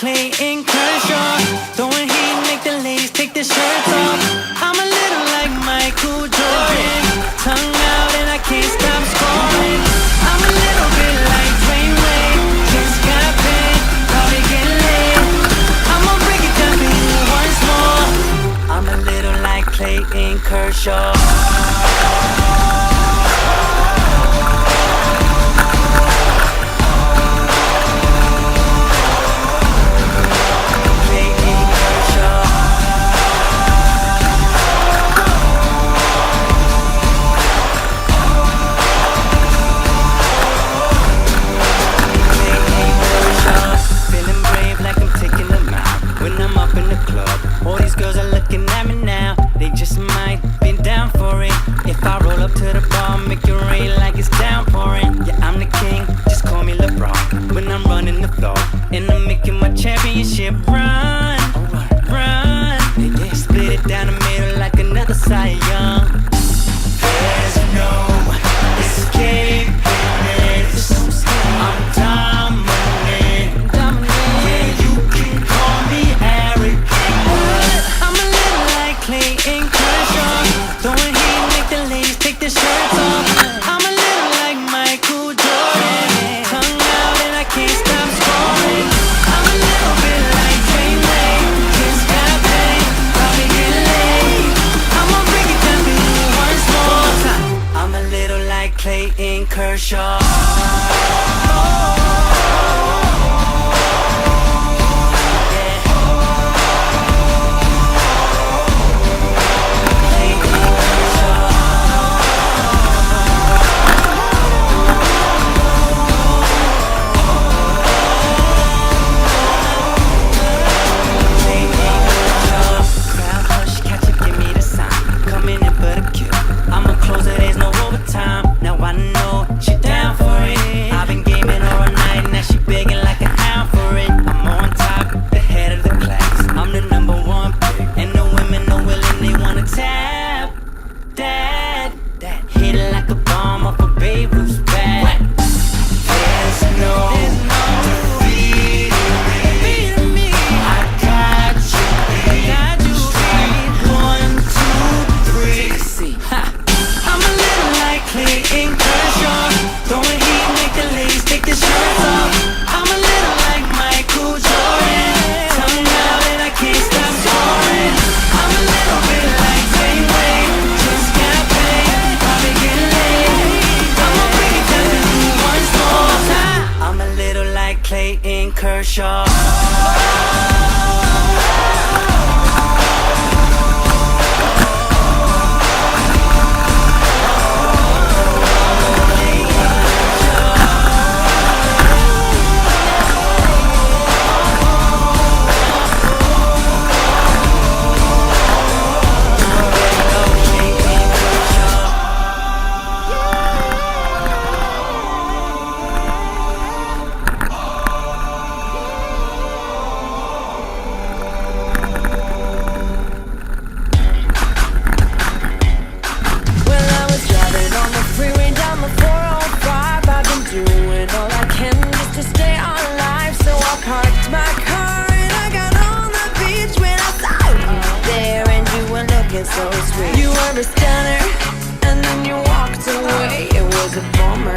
Clayton, Kershaw. Throwing heat, make the ladies take their shirts off. I'm a little like Michael Jordan. Tongue out and I can't stop scoring. I'm a little bit like Dwayne Wade. Just got paid, probably getting laid. I'm gonna break it down for you once more. I'm a little like Clayton, Kershaw. Championship run, run. Split it down the middle like another Cy Young. There's no escaping this. I'm dominant. Yeah, you can call me arrogant, but I'm a little like Clayton Kershaw. Throwing heat, make the ladies take their shirts off. I'm a little like Michael Jordan. Tongue out and I can't stop scoring. Clayton Kershaw. Clayton Kershaw. So sweet. You were a stunner, and then you walked away. It was a bummer.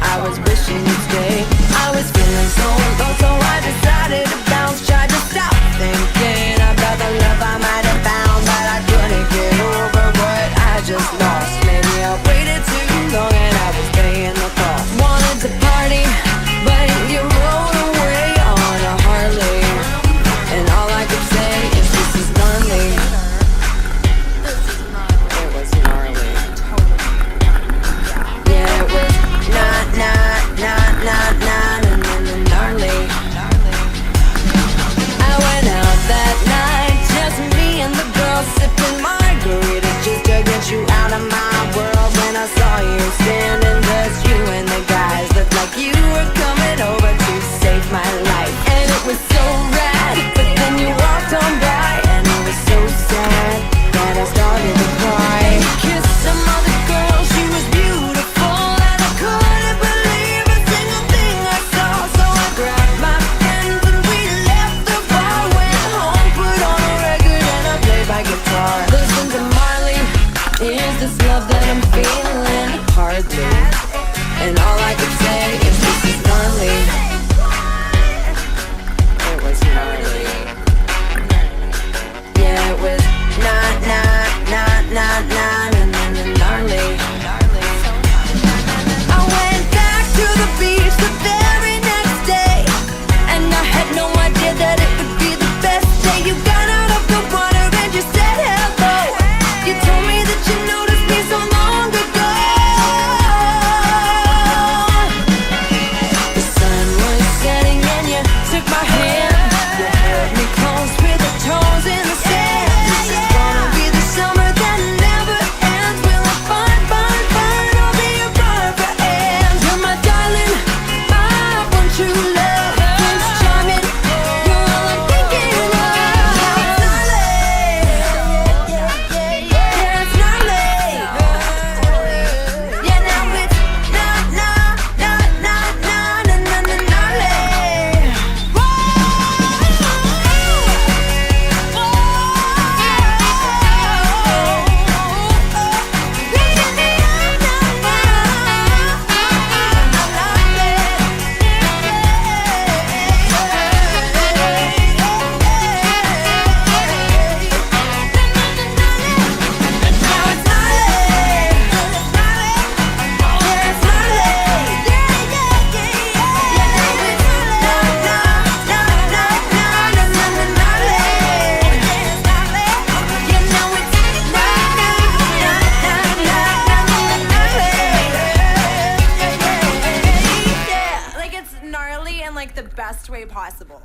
I was wishing you'd stay. I was feeling so low, so I decided to bounce. Tried to stop thinking about the love I might have found, but I couldn't get over what I just lost. Maybe I waited too long and I was paying the cost. Wanted to party, but you rode away on a Harley, and all I could say is this is gnarly. Nah. in like the best way possible.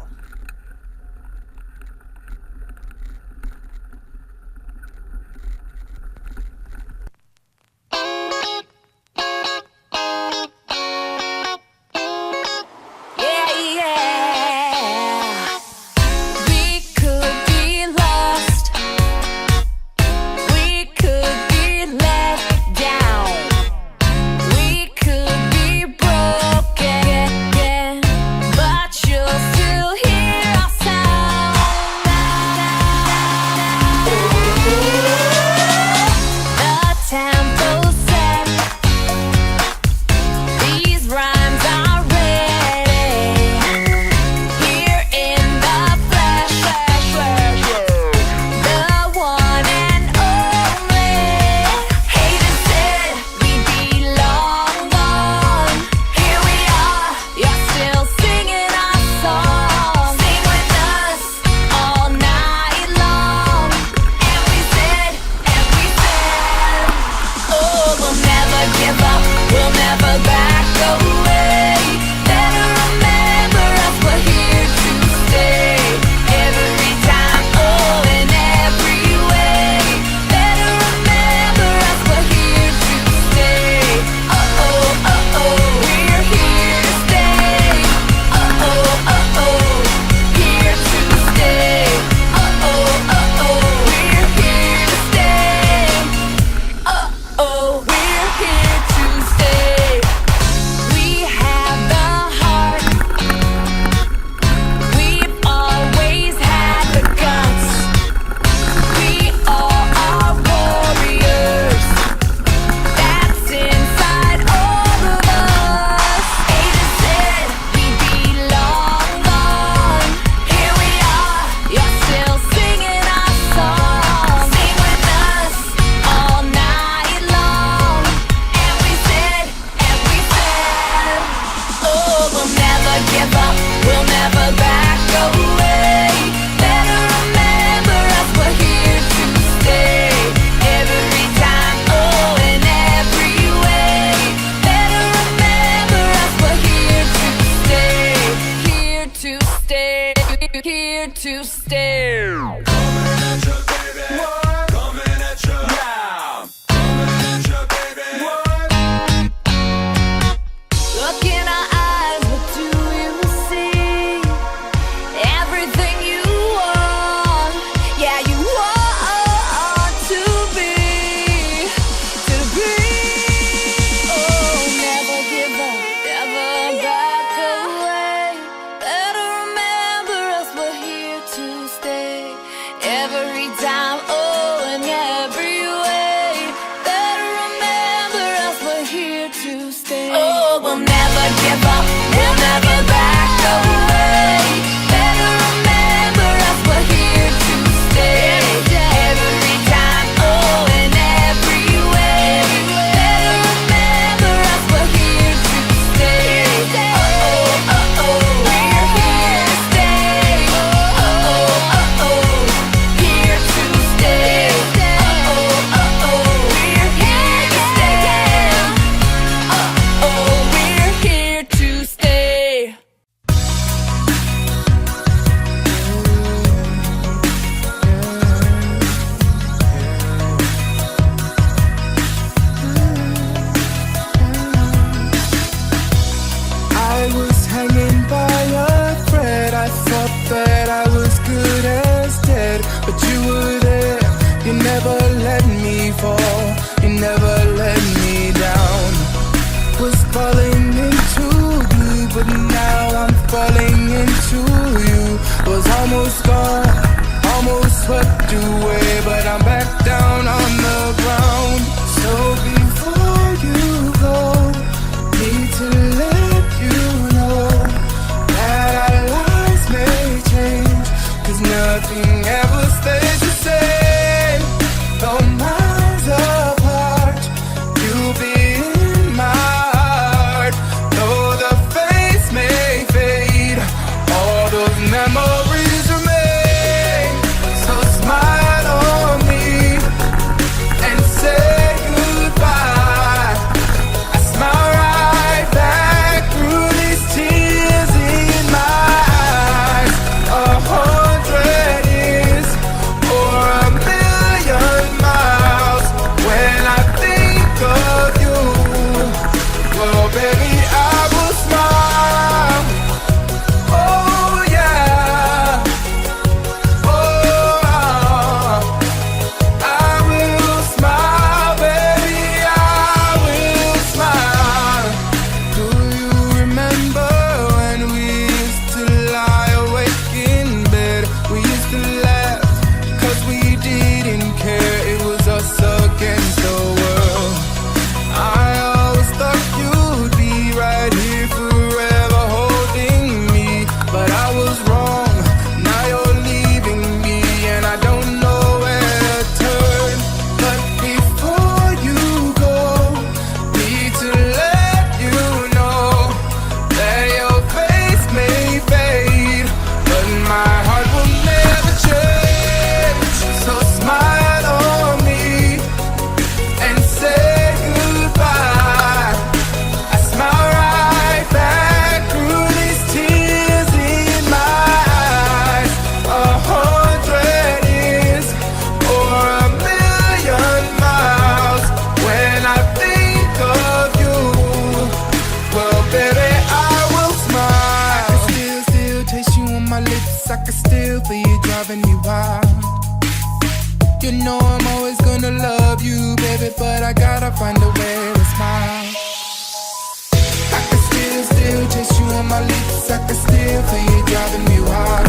driving me wild. You know I'm always gonna love you, baby, but I gotta find a way to smile. I can still chase you on my lips. I can still feel you driving me wild.